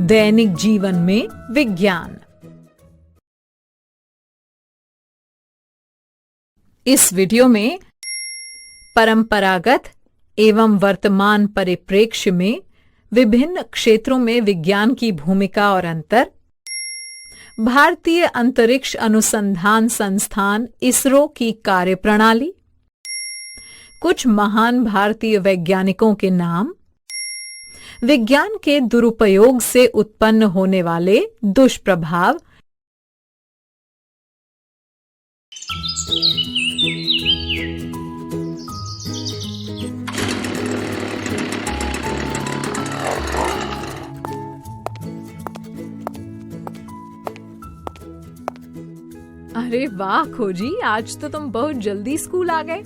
दैनिक जीवन में विज्ञान। इस वीडियो में परंपरागत एवं वर्तमान परिप्रेक्ष्य में विभिन्न क्षेत्रों में विज्ञान की भूमिका और अंतर, भारतीय अंतरिक्ष अनुसंधान संस्थान इसरो की कार्यप्रणाली, कुछ महान भारतीय वैज्ञानिकों के नाम, विज्ञान के दुरुपयोग से उत्पन्न होने वाले दुष्प्रभाव, अरे वाह खोजी, आज तो तुम बहुत जल्दी स्कूल आ गए।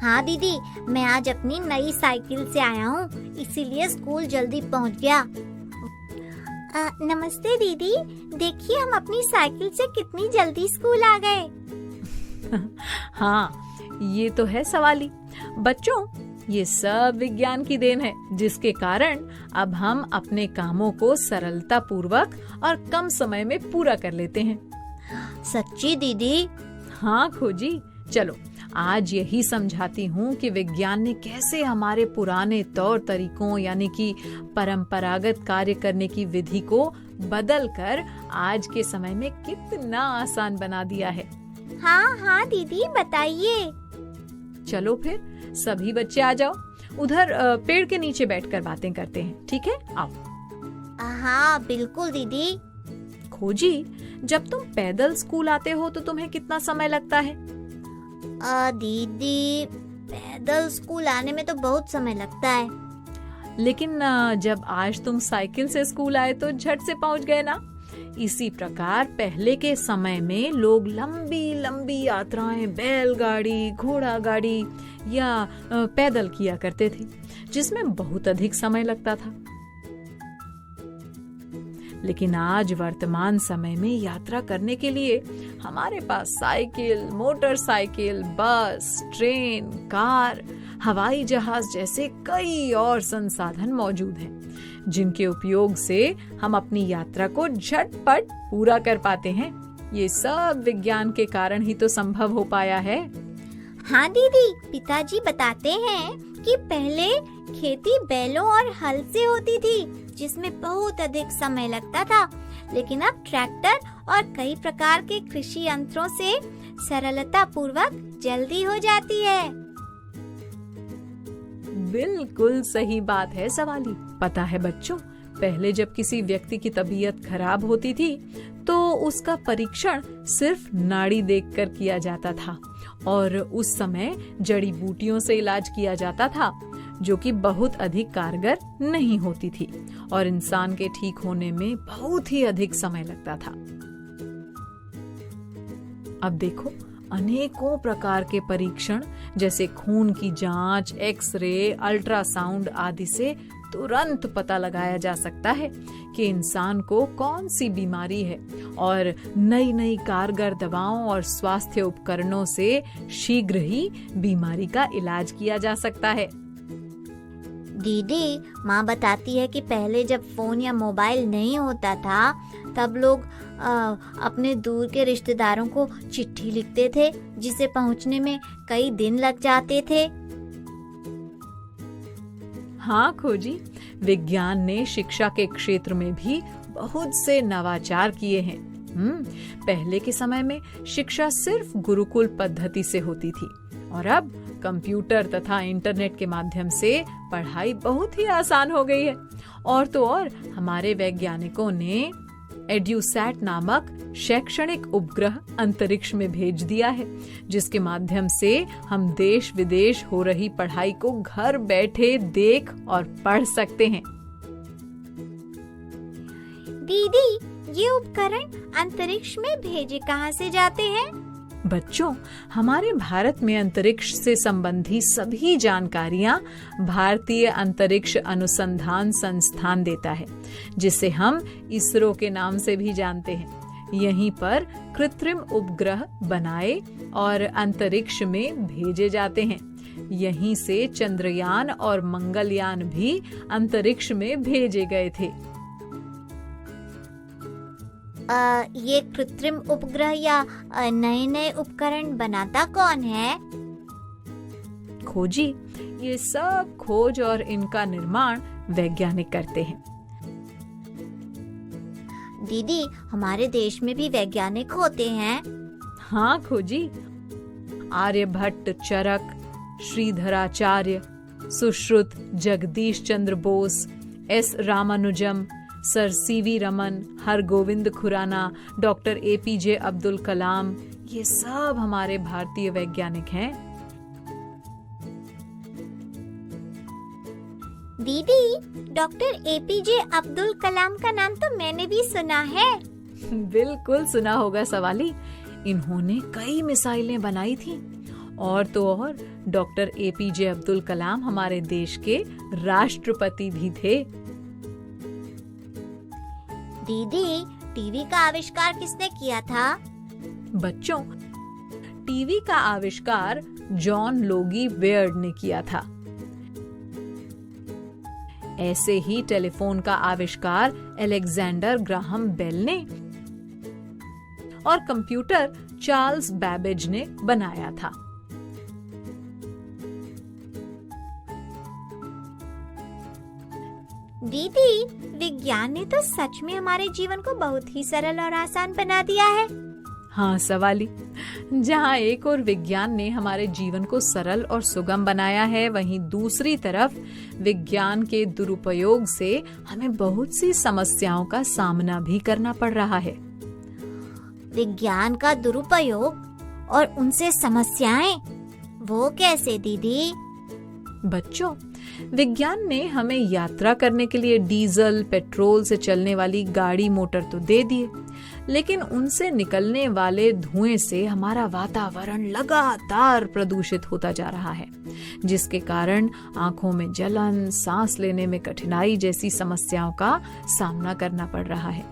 हाँ दीदी, मैं आज अपनी नई साइकिल से आया हूँ, इसीलिए स्कूल जल्दी पहुँच गया। नमस्ते दीदी, देखिए हम अपनी साइकिल से कितनी जल्दी स्कूल आ गए। हाँ, ये तो है सवाली। बच्चों, ये सब विज्ञान की देन है, जिसके कारण अब हम अपने कामों को सरलता पूर्वक और कम समय में पूरा कर लेते हैं। सच्ची दीदी? हाँ खोजी, चलो आज यही समझाती हूँ कि विज्ञान ने कैसे हमारे पुराने तौर तरीकों यानी कि परंपरागत कार्य करने की विधि को बदलकर आज के समय में कितना आसान बना दिया है। हाँ हाँ दीदी, बताइए। चलो फिर सभी बच्चे आ जाओ, उधर पेड़ के नीचे बैठकर बातें करते हैं, ठीक है? आओ। हाँ बिल्कुल दीदी। खोजी, जब तुम पैदल स्कूल आते हो तो तुम्हें कितना समय लगता है? दीदी, पैदल स्कूल आने में तो बहुत समय लगता है। लेकिन जब आज तुम साइकिल से स्कूल आए तो झट से पहुंच गए ना। इसी प्रकार पहले के समय में लोग लंबी लंबी यात्राएं बैलगाड़ी, घोड़ा गाड़ी या पैदल किया करते थे, जिसमें बहुत अधिक समय लगता था। लेकिन आज वर्तमान समय में यात्रा करने के लिए हमारे पास साइकिल, मोटरसाइकिल, बस, ट्रेन, कार, हवाई जहाज जैसे कई और संसाधन मौजूद हैं, जिनके उपयोग से हम अपनी यात्रा को झटपट पूरा कर पाते हैं। ये सब विज्ञान के कारण ही तो संभव हो पाया है। हाँ दीदी, पिताजी बताते हैं कि पहले खेती बैलों और हल से होती थी, जिसमें बहुत अधिक समय लगता था, लेकिन अब ट्रैक्टर और कई प्रकार के कृषि यंत्रों से सरलता पूर्वक जल्दी हो जाती है। बिल्कुल सही बात है सवाली। पता है बच्चों, पहले जब किसी व्यक्ति की तबीयत खराब होती थी तो उसका परीक्षण सिर्फ नाड़ी देखकर किया जाता था और उस समय जड़ी बूटियों से इलाज किया जाता था, जो कि बहुत अधिक कारगर नहीं होती थी और इंसान के ठीक होने में बहुत ही अधिक समय लगता था। अब देखो, अनेकों प्रकार के परीक्षण जैसे खून की जांच, एक्सरे, अल्ट्रासाउंड आदि से तुरंत पता लगाया जा सकता है कि इंसान को कौन सी बीमारी है और नई नई कारगर दवाओं और स्वास्थ्य उपकरणों से शीघ्र ही बीमारी का इलाज किया जा सकता है। दीदी, माँ बताती है कि पहले जब फोन या मोबाइल नहीं होता था, तब लोग अपने दूर के रिश्तेदारों को चिट्ठी लिखते थे, जिसे पहुँचने में कई दिन लग जाते थे। हाँ खोजी, विज्ञान ने शिक्षा के क्षेत्र में भी बहुत से नवाचार किए हैं। पहले के समय में शिक्षा सिर्फ गुरुकुल पद्धति से होती थी और अब कंप्यूटर तथा इंटरनेट के माध्यम से पढ़ाई बहुत ही आसान हो गई है। और तो और हमारे वैज्ञानिकों ने एड्यूसैट नामक शैक्षणिक उपग्रह अंतरिक्ष में भेज दिया है, जिसके माध्यम से हम देश विदेश हो रही पढ़ाई को घर बैठे देख और पढ़ सकते हैं। दीदी, ये उपकरण अंतरिक्ष में भेजे कहाँ से जाते हैं? बच्चों, हमारे भारत में अंतरिक्ष से संबंधी सभी जानकारियां भारतीय अंतरिक्ष अनुसंधान संस्थान देता है, जिसे हम इसरो के नाम से भी जानते हैं। यहीं पर कृत्रिम उपग्रह बनाए और अंतरिक्ष में भेजे जाते हैं। यहीं से चंद्रयान और मंगलयान भी अंतरिक्ष में भेजे गए थे। ये कृत्रिम उपग्रह या नए नए उपकरण बनाता कौन है? खोजी, ये सब खोज और इनका निर्माण वैज्ञानिक करते हैं। दीदी, हमारे देश में भी वैज्ञानिक होते हैं? हाँ खोजी, Aryabhata, Charaka, Shridharacharya, Sushruta, Jagadish Chandra Bose, S Ramanujan, sir CV Raman, Hargobind Khorana, doctor APJ Abdul Kalam, ये सब हमारे भारतीय वैज्ञानिक हैं। दीदी, डॉक्टर एपीजे अब्दुल कलाम का नाम तो मैंने भी सुना है। बिल्कुल सुना होगा सवाली। इन्होंने कई मिसाइलें बनाई थी। और तो और डॉक्टर एपीजे अब्दुल कलाम हमारे देश के राष्ट्रपति भी थे। दीदी, टीवी का आविष्कार किसने किया था? बच्चों, टीवी का आविष्कार जॉन लोगी बेयर्ड ने किया था। ऐसे ही टेलीफोन का आविष्कार अलेक्जेंडर ग्राहम बेल ने और कंप्यूटर चार्ल्स बैबेज ने बनाया था। दीदी, विज्ञान ने तो सच में हमारे जीवन को बहुत ही सरल और आसान बना दिया है। हाँ सवाली, जहाँ एक और विज्ञान ने हमारे जीवन को सरल और सुगम बनाया है, वहीं दूसरी तरफ विज्ञान के दुरुपयोग से हमें बहुत सी समस्याओं का सामना भी करना पड़ रहा है। विज्ञान का दुरुपयोग और उनसे समस्याएं, वो कैसे दीदी? बच्चों, विज्ञान ने हमें यात्रा करने के लिए डीजल, पेट्रोल से चलने वाली गाड़ी मोटर तो दे दिए, लेकिन उनसे निकलने वाले धुएं से हमारा वातावरण लगातार प्रदूषित होता जा रहा है, जिसके कारण आंखों में जलन, सांस लेने में कठिनाई जैसी समस्याओं का सामना करना पड़ रहा है।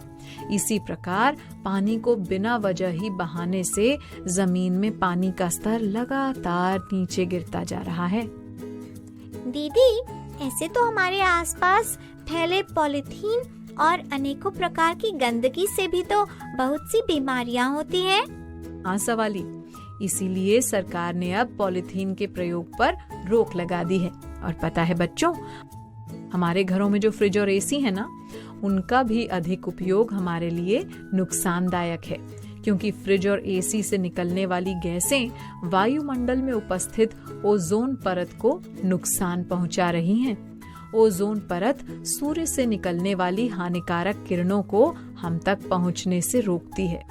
इसी प्रकार पानी को बिना वजह ही बहाने से जमीन में पानी का स्तर लगातार नीचे गिरता जा रहा है। दीदी, ऐसे तो हमारे आसपास फैले पॉलीथीन और अनेकों प्रकार की गंदगी से भी तो बहुत सी बीमारियां होती हैं। हाँ सवाली, इसीलिए सरकार ने अब पॉलीथीन के प्रयोग पर रोक लगा दी है। और पता है बच्चों, हमारे घरों में जो फ्रिज और एसी है ना, उनका भी अधिक उपयोग हमारे लिए नुकसानदायक है, क्योंकि फ्रिज और एसी से निकलने वाली गैसें वायुमंडल में उपस्थित ओजोन परत को नुकसान पहुंचा रही हैं। ओजोन परत सूर्य से निकलने वाली हानिकारक किरणों को हम तक पहुंचने से रोकती है।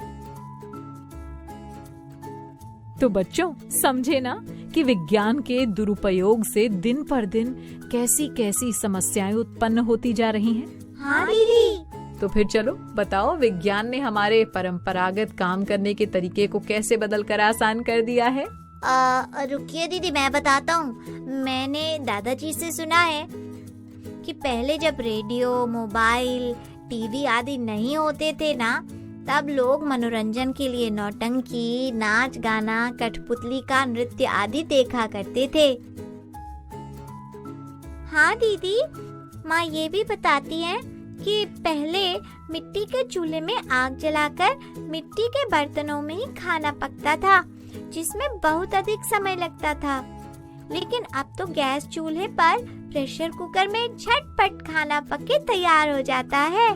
तो बच्चों, समझे ना कि विज्ञान के दुरुपयोग से दिन पर दिन कैसी कैसी समस्याएं उत्पन्न होती जा रही हैं। हाँ दीदी। तो फिर चलो बताओ, विज्ञान ने हमारे परंपरागत काम करने के तरीके को कैसे बदलकर आसान कर दिया है? रुकिए दीदी, मैं बताता हूँ। मैंने दादाजी से सुना है कि पहले जब रेडियो, मोबाइल, टीवी आदि नहीं होते थे ना, तब लोग मनोरंजन के लिए नौटंकी, नाच गाना, कठपुतली का नृत्य आदि देखा करते थे। हाँ दीदी, माँ ये भी बताती हैं कि पहले मिट्टी के चूल्हे में आग जलाकर मिट्टी के बर्तनों में ही खाना पकता था, जिसमें बहुत अधिक समय लगता था। लेकिन अब तो गैस चूल्हे पर प्रेशर कुकर में झटपट खाना पक के तैयार हो जाता है।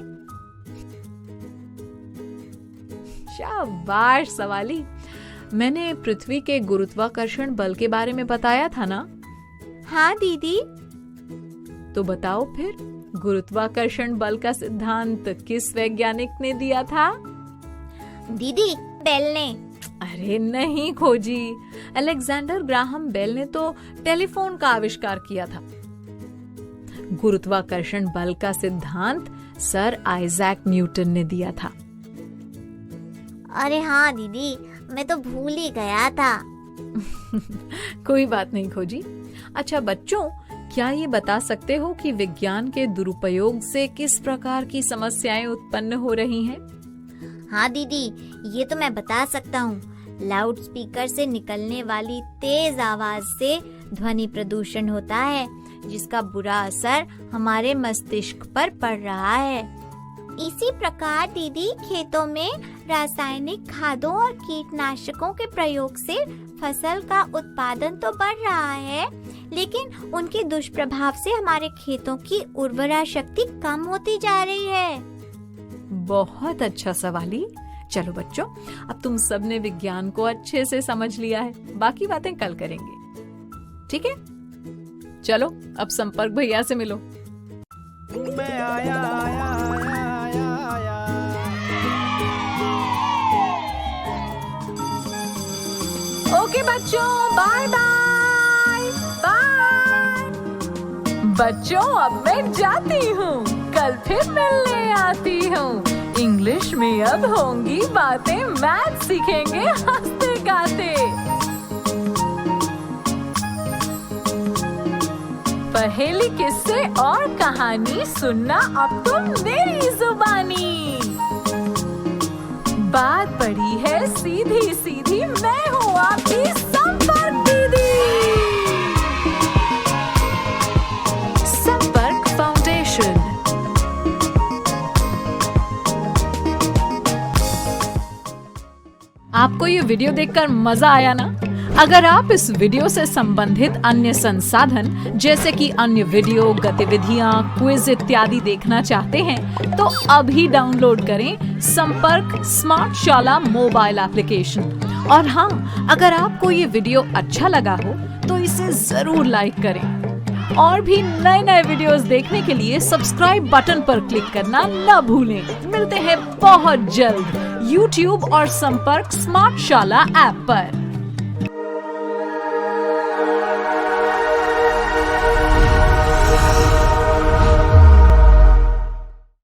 शाबाश सवाली। मैंने पृथ्वी के गुरुत्वाकर्षण बल के बारे में बताया था ना? हाँ दीदी। तो बताओ फिर, गुरुत्वाकर्षण बल का सिद्धांत किस वैज्ञानिक ने दिया था? दीदी, बेल ने। अरे नहीं खोजी, अलेक्जेंडर ग्राहम बेल ने तो टेलीफोन का आविष्कार किया था। गुरुत्वाकर्षण बल का सिद्धांत सर आइजैक न्यूटन ने दिया था। अरे हाँ दीदी, मैं तो भूल ही गया था। कोई बात नहीं खोजी। अच्छा बच्चों, क्या ये बता सकते हो कि विज्ञान के दुरुपयोग से किस प्रकार की समस्याएं उत्पन्न हो रही हैं? हाँ दीदी, ये तो मैं बता सकता हूँ। लाउड स्पीकर से निकलने वाली तेज आवाज से ध्वनि प्रदूषण होता है, जिसका बुरा असर हमारे मस्तिष्क पर पड़ रहा है। इसी प्रकार दीदी, खेतों में रासायनिक खादों और कीटनाशकों के प्रयोग से फसल का उत्पादन तो बढ़ रहा है, लेकिन उनके दुष्प्रभाव से हमारे खेतों की उर्वरा शक्ति कम होती जा रही है। बहुत अच्छा सवाली। चलो बच्चों, अब तुम सबने विज्ञान को अच्छे से समझ लिया है। बाकी बातें कल करेंगे, ठीक है? चलो अब संपर्क भैया से मिलो। मैं आया आया आया आया ओके बच्चों, बाय बाय बाय। बच्चों अब मैं जाती हूँ, कल फिर मिलने आती हूँ। इंग्लिश में अब होंगी बातें, मैथ सीखेंगे हंसते गाते। पहेली, किस्से और कहानी सुनना अब तुम मेरी जुबानी। बात पड़ी है सीधी सीधी, मैं हूँ आपकी संपर्क दीदी। संपर्क फाउंडेशन। आपको ये वीडियो देखकर मजा आया ना? अगर आप इस वीडियो से संबंधित अन्य संसाधन जैसे कि अन्य वीडियो, गतिविधियां, क्विज इत्यादि देखना चाहते हैं तो अभी डाउनलोड करें संपर्क स्मार्ट शाला मोबाइल एप्लीकेशन। और हाँ, अगर आपको ये वीडियो अच्छा लगा हो तो इसे जरूर लाइक करें। और भी नए नए वीडियोस देखने के लिए सब्सक्राइब बटन पर क्लिक करना न भूलें। मिलते हैं बहुत जल्द YouTube और संपर्क स्मार्ट शाला ऐप पर।